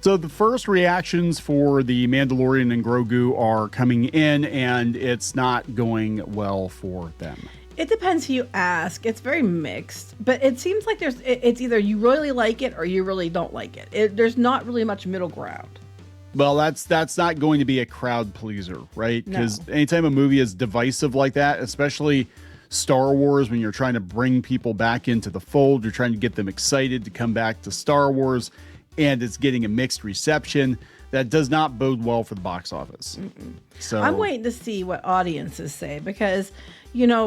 So the first reactions for the Mandalorian and Grogu are coming in, and it's not going well for them. It depends who you ask. It's very mixed, but it seems like it's either you really like it or you really don't like it. There's not really much middle ground. Well, that's not going to be a crowd pleaser, right? Because No. anytime a movie is divisive like that, especially Star Wars, when you're trying to bring people back into the fold, you're trying to get them excited to come back to Star Wars, and it's getting a mixed reception, that does not bode well for the box office. So I'm waiting to see what audiences say because,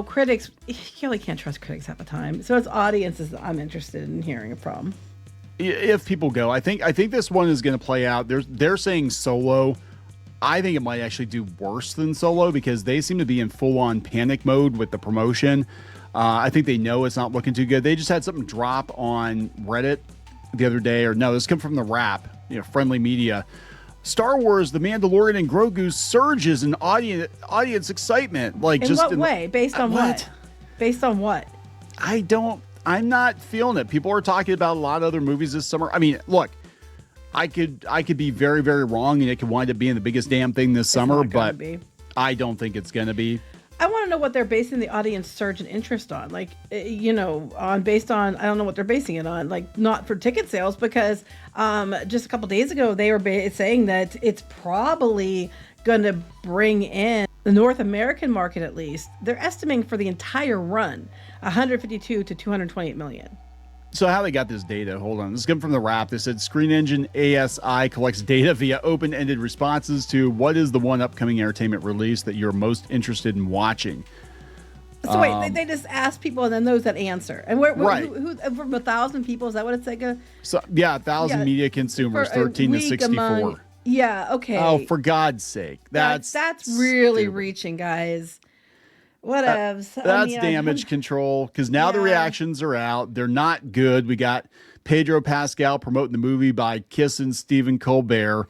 critics, you really can't trust critics half the time. So it's audiences that I'm interested in hearing from. if people go, I think this one is going to play out. They're saying Solo. I think it might actually do worse than Solo because they seem to be in full-on panic mode with the promotion. I think they know it's not looking too good. They just had something drop on Reddit the other day, or no, this come from the Wrap, friendly media. Star Wars, The Mandalorian and Grogu surges in audience excitement. Like, in what way? Based on what? Based on what? I'm not feeling it. People are talking about a lot of other movies this summer. I mean, look, I could be very, very wrong, and it could wind up being the biggest damn thing this summer, but I don't think it's going to be. I want to know what they're basing the audience surge and interest on. Like, based on, I don't know what they're basing it on. Like, not for ticket sales, because just a couple days ago, they were saying that it's probably going to bring in the North American market, at least. They're estimating for the entire run, 152 to 228 million. So how they got this data? Hold on. This is coming from the Wrap. They said Screen Engine ASI collects data via open-ended responses to what is the one upcoming entertainment release that you're most interested in watching. So wait, they just ask people and then those that answer. And right. who from 1,000 people, is that what it's like? So yeah, 1,000 media consumers, 13 to 64. Yeah, okay. Oh, for God's sake. That's really stupid. Reaching, guys. Whatevs. That's damage control, because now the reactions are out. They're not good. We got Pedro Pascal promoting the movie by kissing Stephen Colbert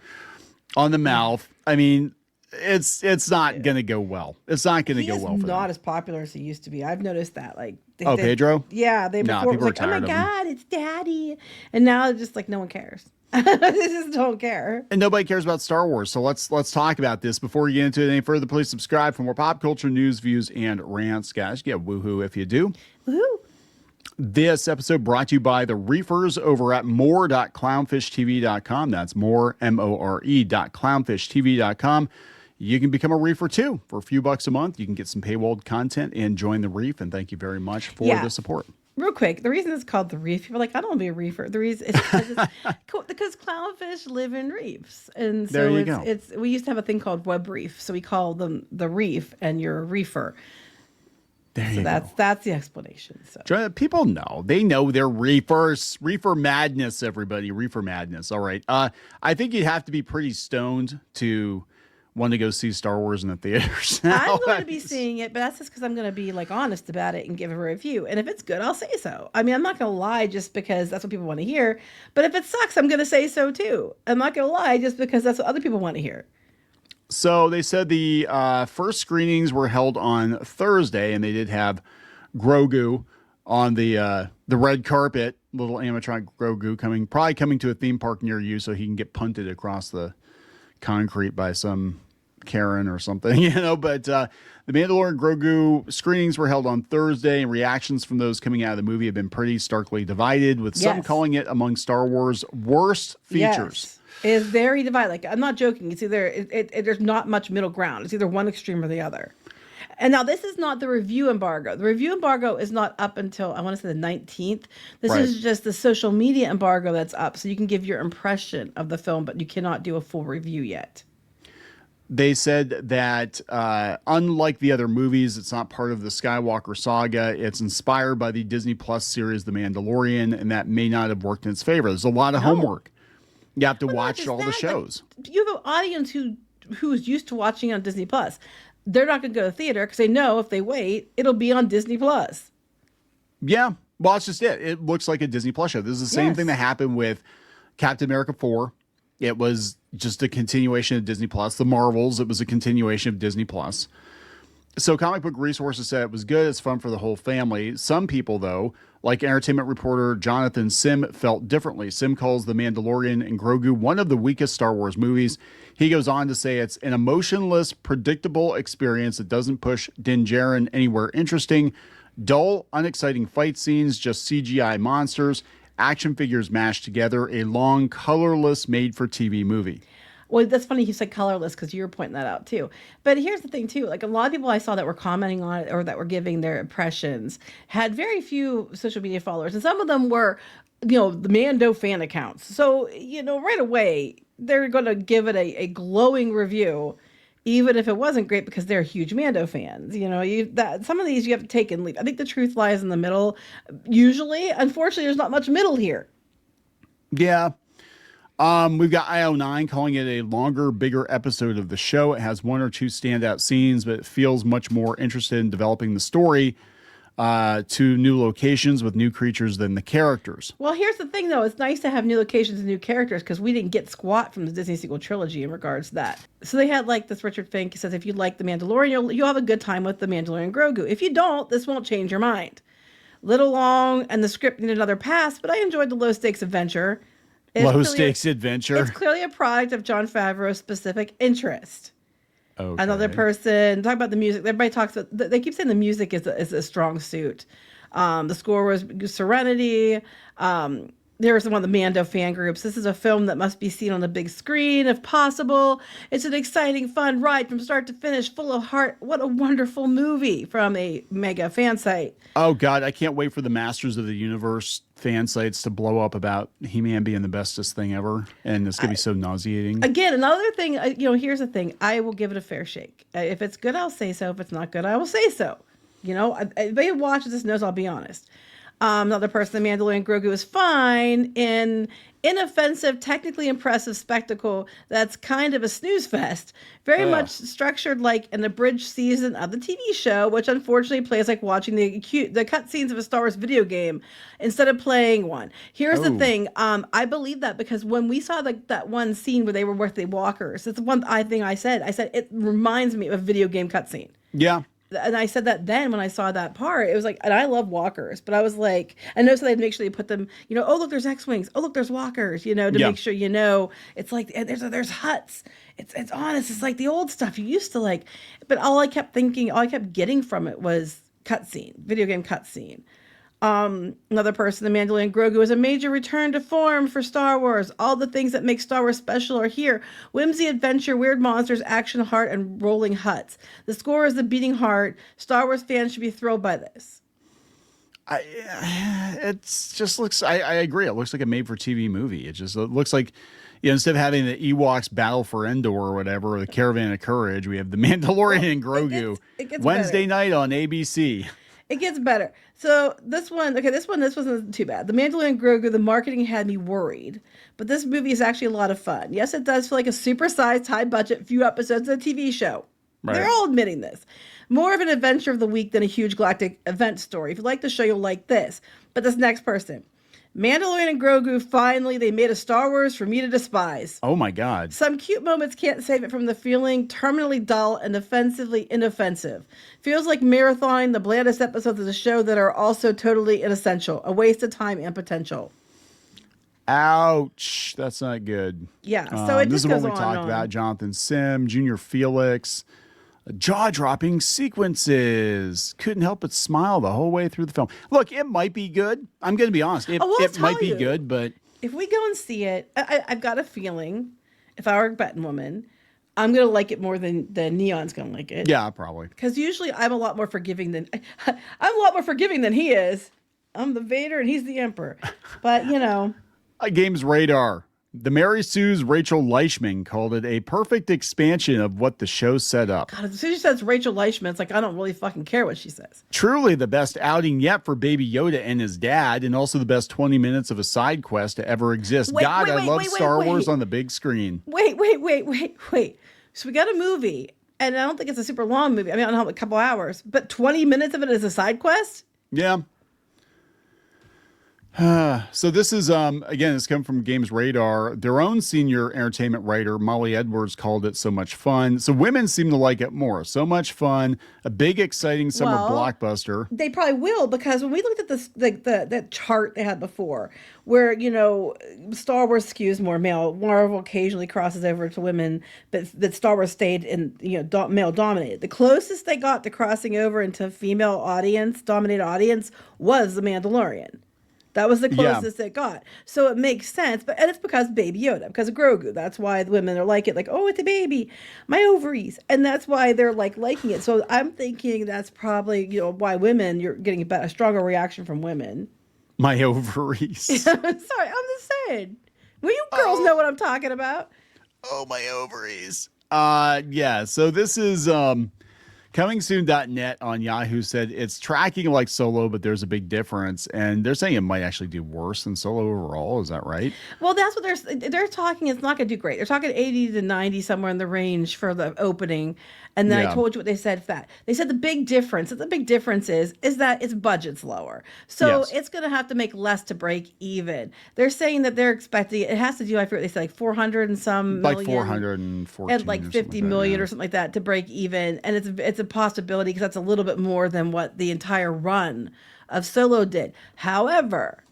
on the mouth. I mean, it's not going to go well. It's not going to go well for He's not them. as popular as he used to be. I've noticed that. Like, Pedro? Yeah, before it was like, oh my God, it's Daddy. And now it's just like no one cares. They just don't care. And nobody cares about Star Wars. So let's talk about this. Before we get into it any further, please subscribe for more pop culture news, views, and rants. Guys, get woohoo if you do. Woohoo. This episode brought to you by the Reefers over at more.clownfishtv.com. That's more, more.clownfishtv.com. You can become a reefer too. For a few bucks a month, you can get some paywalled content and join the reef. And thank you very much for the support. Real quick, the reason it's called the reef, people are like, I don't want to be a reefer. The reason is because clownfish live in reefs. And so we used to have a thing called web reef. So we call them the reef, and you're a reefer. That's the explanation. So people know. They know they're reefers. Reefer madness, everybody. Reefer madness. All right. I think you have to be pretty stoned to want to go see Star Wars in the theaters. I'm going to be seeing it, but that's just because I'm going to be like honest about it and give a review. And if it's good, I'll say so. I mean, I'm not going to lie just because that's what people want to hear. But if it sucks, I'm going to say so too. I'm not going to lie just because that's what other people want to hear. So they said the first screenings were held on Thursday, and they did have Grogu on the red carpet, little animatronic Grogu probably coming to a theme park near you so he can get punted across the concrete by some Karen or something, but the Mandalorian Grogu screenings were held on Thursday, and reactions from those coming out of the movie have been pretty starkly divided, with some calling it among Star Wars' worst features. It is very divided. Like, I'm not joking. It's either there's not much middle ground. It's either one extreme or the other. And now this is not the review embargo. The review embargo is not up until, I want to say, the 19th. This is just the social media embargo that's up. So you can give your impression of the film, but you cannot do a full review yet. They said that unlike the other movies, it's not part of the Skywalker saga. It's inspired by the Disney Plus series, The Mandalorian, and that may not have worked in its favor. There's a lot of homework. You have to watch all the shows. You have an audience who's used to watching on Disney Plus. They're not going to go to the theater because they know if they wait, it'll be on Disney Plus. Yeah. Well, that's just it. It looks like a Disney Plus show. This is the same thing that happened with Captain America 4. It was just a continuation of Disney Plus. The Marvels, it was a continuation of Disney Plus. So Comic Book Resources said it was good. It's fun for the whole family. Some people, though, like entertainment reporter Jonathan Sim, felt differently. Sim calls The Mandalorian and Grogu one of the weakest Star Wars movies. He goes on to say it's an emotionless, predictable experience that doesn't push Din Djarin anywhere interesting. Dull, unexciting fight scenes, just CGI monsters, action figures mashed together, a long, colorless, made-for-TV movie. Well, that's funny you said colorless because you were pointing that out too. But here's the thing too, like a lot of people I saw that were commenting on it or that were giving their impressions had very few social media followers, and some of them were, the Mando fan accounts. So right away they're going to give it a glowing review, even if it wasn't great because they're huge Mando fans. Some of these you have to take and leave. I think the truth lies in the middle. Usually, unfortunately, there's not much middle here. Yeah. We've got IO9 calling it a longer, bigger episode of the show. It has one or two standout scenes, but it feels much more interested in developing the story to new locations with new creatures than the characters. Well, here's the thing, though. It's nice to have new locations and new characters because we didn't get squat from the Disney sequel trilogy in regards to that. So they had like this Richard Fink says, if you like The Mandalorian, you'll have a good time with The Mandalorian and Grogu. If you don't, this won't change your mind. Little long and the script needed another pass, but I enjoyed the low stakes adventure. Low stakes adventure. It's clearly a product of Jon Favreau's specific interest. Okay. Another person talk about the music. Everybody talks about. They keep saying the music is a strong suit. The score was Serenity. There was one of the Mando fan groups. This is a film that must be seen on the big screen if possible. It's an exciting, fun ride from start to finish, full of heart. What a wonderful movie from a mega fan site. Oh, God, I can't wait for the Masters of the Universe fan sites to blow up about He-Man being the bestest thing ever. And it's going to be so nauseating. Again, another thing, here's the thing. I will give it a fair shake. If it's good, I'll say so. If it's not good, I will say so. Anybody who watches this knows I'll be honest. Another person, The Mandalorian Grogu, is fine in inoffensive, technically impressive spectacle that's kind of a snooze fest. Very much structured like an abridged season of the TV show, which unfortunately plays like watching the cutscenes of a Star Wars video game instead of playing one. Here's the thing. I believe that because when we saw that one scene where they were with the walkers, it's one thing I said. I said, it reminds me of a video game cutscene. Yeah. And I said that then when I saw that part, it was like, and I love walkers, but I was like, I know so they'd make sure they put them, oh, look, there's X-Wings. Oh, look, there's walkers, to make sure, it's like, there's huts. It's honest. It's like the old stuff you used to like, but all I kept getting from it was cutscene, video game cutscene. Another person, The Mandalorian Grogu, is a major return to form for Star Wars. All the things that make Star Wars special are here. Whimsy, adventure, weird monsters, action, heart, and rolling huts. The score is the beating heart. Star Wars fans should be thrilled by this. It just looks, I agree. It looks like a made-for-TV movie. It looks like, instead of having the Ewoks battle for Endor or whatever, or the Caravan of Courage, we have The Mandalorian and Grogu. It gets Wednesday night on ABC. It gets better. So this wasn't too bad. The Mandalorian and Grogu, the marketing had me worried, but this movie is actually a lot of fun. Yes, it does feel like a supersized, high-budget, few episodes of a TV show. Right. They're all admitting this. More of an adventure of the week than a huge galactic event story. If you like the show, you'll like this. But this next person, Mandalorian and Grogu, finally, they made a Star Wars for me to despise. Oh, my God. Some cute moments can't save it from the feeling terminally dull and offensively inoffensive. Feels like marathoning the blandest episodes of the show that are also totally inessential. A waste of time and potential. Ouch. That's not good. Yeah, so it just goes on. This is what we talked about. Jonathan Sim, Junior Felix. Jaw-dropping sequences. Couldn't help but smile the whole way through the film. Look, it might be good. I'm going to be honest. It might be good, but if we go and see it, I've got a feeling, if I were a betting woman, I'm going to like it more than Neon's going to like it. Yeah, probably. Because usually I'm a lot more forgiving than he is. I'm the Vader and he's the Emperor. But, Games Radar. The Mary Sue's Rachel Leichman called it a perfect expansion of what the show set up. God, as soon as she says Rachel Leichman, it's like, I don't really fucking care what she says. Truly the best outing yet for Baby Yoda and his dad, and also the best 20 minutes of a side quest to ever exist. I love Star Wars on the big screen. Wait. So we got a movie, and I don't think it's a super long movie. I mean, I don't know, a couple hours, but 20 minutes of it is a side quest? Yeah. So this is again, it's come from Games Radar. Their own senior entertainment writer, Molly Edwards, called it so much fun. So women seem to like it more. So much fun, a big, exciting summer blockbuster. They probably will, because when we looked at this, like that chart they had before, where Star Wars skews more male, Marvel occasionally crosses over to women, but Star Wars stayed in male dominated. The closest they got to crossing over into female audience dominated audience was The Mandalorian. That was the closest it got. So it makes sense. And it's because Baby Yoda, because of Grogu. That's why the women are like it. Like, oh, it's a baby, my ovaries. And that's why they're liking it. So I'm thinking that's probably, why women, you're getting a stronger reaction from women. My ovaries. Sorry, I'm just saying. Well, you girls know what I'm talking about. Oh, my ovaries. Yeah. So this is comingsoon.net on Yahoo said it's tracking like Solo, but there's a big difference, and they're saying it might actually do worse than Solo overall. Is that right? Well, that's what they're talking. It's not going to do great. They're talking 80 to 90, somewhere in the range for the opening. And then I told you what they said. They said the big difference is that its budget's lower, so it's going to have to make less to break even. They're saying that they're expecting it has to do. I forget, they said like 400 and some million, like 414 and like 50 million or something like that to break even. And it's a possibility, because that's a little bit more than what the entire run of Solo did. However,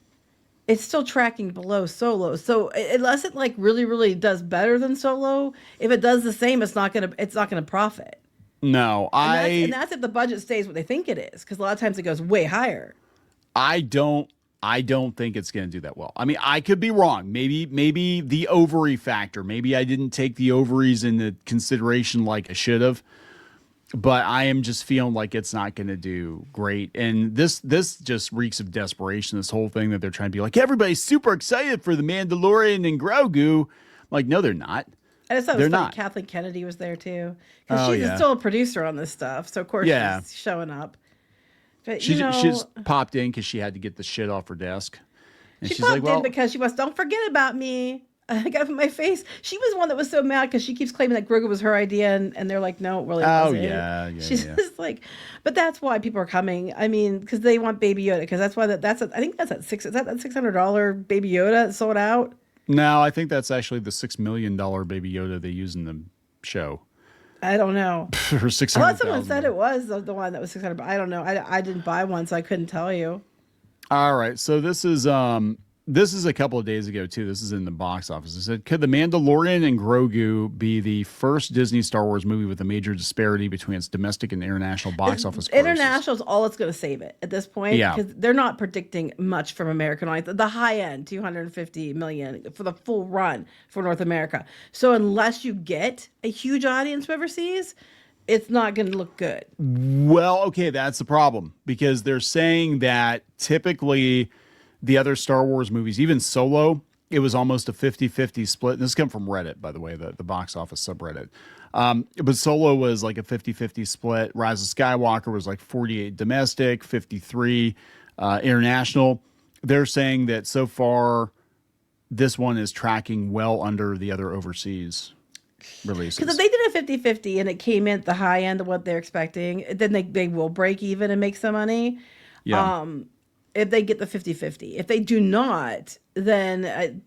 it's still tracking below Solo. So unless it really, really does better than Solo, if it does the same, it's not gonna profit. No, and that's if the budget stays what they think it is, because a lot of times it goes way higher. I don't think it's going to do that well. I mean, I could be wrong. Maybe the ovary factor. Maybe I didn't take the ovaries into consideration like I should have. But I am just feeling like it's not going to do great. And this just reeks of desperation, this whole thing that they're trying to be like, everybody's super excited for The Mandalorian and Grogu. I'm like, no, they're not. I just thought it was funny. Kathleen Kennedy was there too, because she's still a producer on this stuff. So of course she's showing up. But she just popped in because she had to get the shit off her desk. And she's popped in because she was, don't forget about me. I got it in my face. She was one that was so mad because she keeps claiming that Grogu was her idea, and they're like, no, it really wasn't. Yeah. She's just like, but that's why people are coming. I mean, because they want Baby Yoda. Because that's why I think that's at $600 Baby Yoda sold out. No, I think that's actually the $6 million Baby Yoda they use in the show. I don't know. For 600,000. I thought someone said it was the one that was 600, but I don't know. I didn't buy one, so I couldn't tell you. All right, so this is a couple of days ago too. This is in the box office. It said, could The Mandalorian and Grogu be the first Disney Star Wars movie with a major disparity between its domestic and international box office grosses? International is all that's going to save it at this point. Yeah, because they're not predicting much from American audience. The high end, 250 million for the full run for North America. So unless you get a huge audience overseas, it's not going to look good. Well, okay, that's the problem, because they're saying that typically the other Star Wars movies, even Solo, it was almost a 50-50 split. And this comes from Reddit, by the way, the box office subreddit. But Solo was like a 50-50 split. Rise of Skywalker was like 48 domestic, 53 international. They're saying that so far this one is tracking well under the other overseas releases. Because if they did a 50-50 and it came in at the high end of what they're expecting, then they will break even and make some money. Yeah. If they get the 50-50. If they do not, then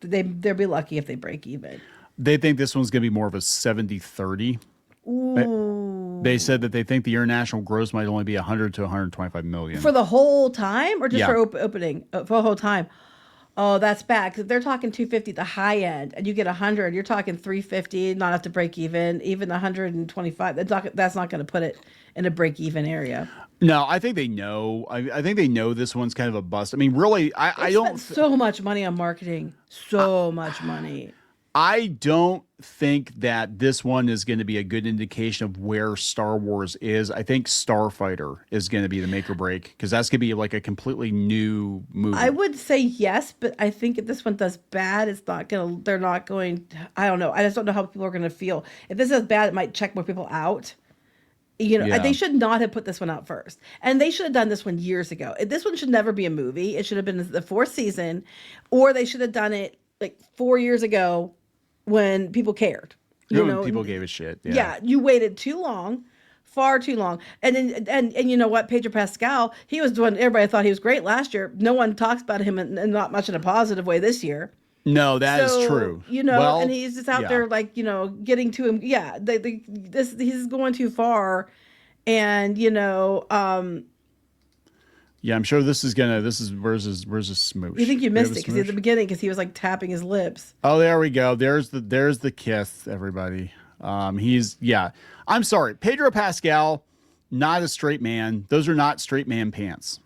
they'll be lucky if they break even. They think this one's going to be more of a 70-30. Ooh. They said that they think the international gross might only be 100 to 125 million. For the whole time, or just for opening? For the whole time. Oh, that's bad. Because if they're talking 250 the high end, and you get 100, you're talking 350, not enough to break even. Even 125, that's not going to put it in a break even area. No, I think they know. I think they know this one's kind of a bust. I mean, really, I don't. So much money on marketing. So much money. I don't think that this one is going to be a good indication of where Star Wars is. I think Starfighter is going to be the make or break, because that's going to be like a completely new movie. I would say yes, but I think if this one does bad, they're not going, I don't know. I just don't know how people are going to feel. If this is bad, it might check more people out. They should not have put this one out first. And they should have done this one years ago. This one should never be a movie. It should have been the fourth season, or they should have done it like 4 years ago when people cared. When people gave a shit. Yeah, you waited too long far too long. And then and you know what, Pedro Pascal, he was doing. Everybody thought he was great last year. No one talks about him and not much in a positive way this year. No, that is true. You know, well, and he's just out there like, you know, getting to him. Yeah, he's going too far, and you know, yeah, I'm sure this is where's his smooch? You think you missed it because at the beginning, because he was like tapping his lips. Oh, there we go. There's the kiss, everybody. I'm sorry, Pedro Pascal, not a straight man. Those are not straight man pants.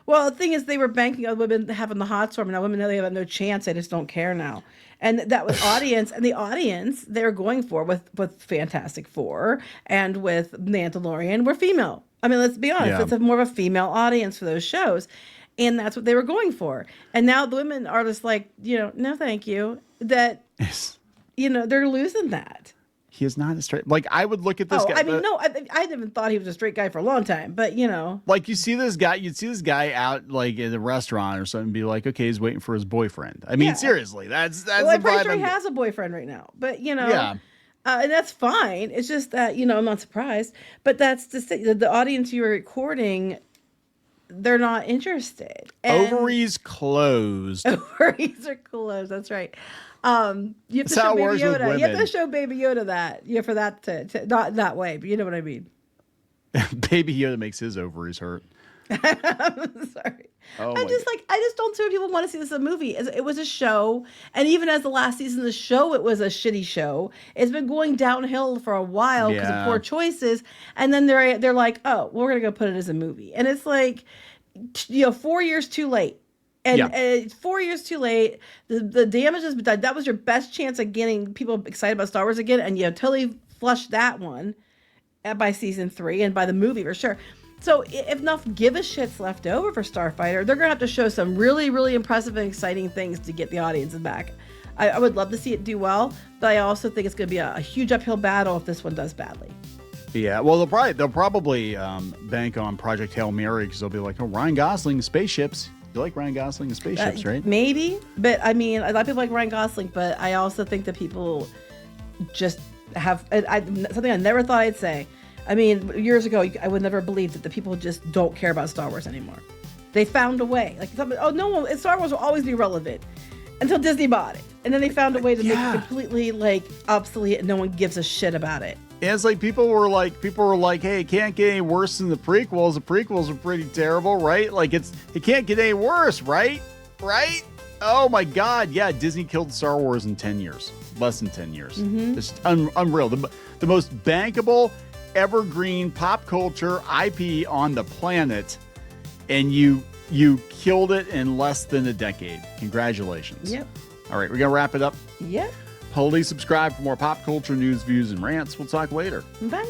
Well, the thing is, they were banking on women having the hot storm. Now women know they have no chance. They just don't care now. And that was audience, and the audience they're going for with Fantastic Four and with Mandalorian were female. I mean, let's be honest. Yeah. It's more of a female audience for those shows. And that's what they were going for. And now the women are just like, you know, no, thank you. That, you know, they're losing that. He is not a straight. Like, I would look at this guy. I mean, no, I haven't thought he was a straight guy for a long time, but you know, like you'd see this guy out like in a restaurant or something, and be like, okay, he's waiting for his boyfriend. I mean, seriously, that's. Well, I'm pretty sure he has a boyfriend right now, but you know, and that's fine. It's just that, you know, I'm not surprised, but that's to say the audience you're recording, they're not interested. And ovaries closed. Ovaries are closed. That's right. You have to show Baby Yoda. You have to show Baby Yoda that. Yeah, for that to not that way, but you know what I mean. Baby Yoda makes his ovaries hurt. I'm sorry. I just don't see why people want to see this as a movie. It was a show, and even as the last season of the show, it was a shitty show. It's been going downhill for a while because of poor choices, and then they're like, oh, we're gonna go put it as a movie, and it's like, you know, 4 years too late. And 4 years too late. The damage has been done. That was your best chance of getting people excited about Star Wars again, and you totally flushed that one by season 3 and by the movie for sure. So if enough give a shits left over for Starfighter, they're gonna have to show some really, really impressive and exciting things to get the audiences back. I would love to see it do well, but I also think it's gonna be a huge uphill battle if this one does badly. Yeah, well, they'll probably bank on Project Hail Mary because they'll be like, oh, Ryan Gosling, spaceships. You like Ryan Gosling and spaceships, right? Maybe, but I mean, a lot of people like Ryan Gosling, but I also think that people just have something I never thought I'd say. I mean, years ago, I would never believe that the people just don't care about Star Wars anymore. They found a way. Like, Star Wars will always be relevant until Disney bought it, and then they found a way to make it completely like obsolete, and no one gives a shit about it. And it's like people were like, hey, it can't get any worse than the prequels. The prequels are pretty terrible, right? Like it can't get any worse, right? Right? Oh my God. Yeah, Disney killed Star Wars in 10 years. Less than 10 years. Mm-hmm. It's unreal. The most bankable, evergreen pop culture IP on the planet. And you killed it in less than a decade. Congratulations. Yep. All right, we're going to wrap it up. Yep. Please subscribe for more pop culture news, views, and rants. We'll talk later. Bye.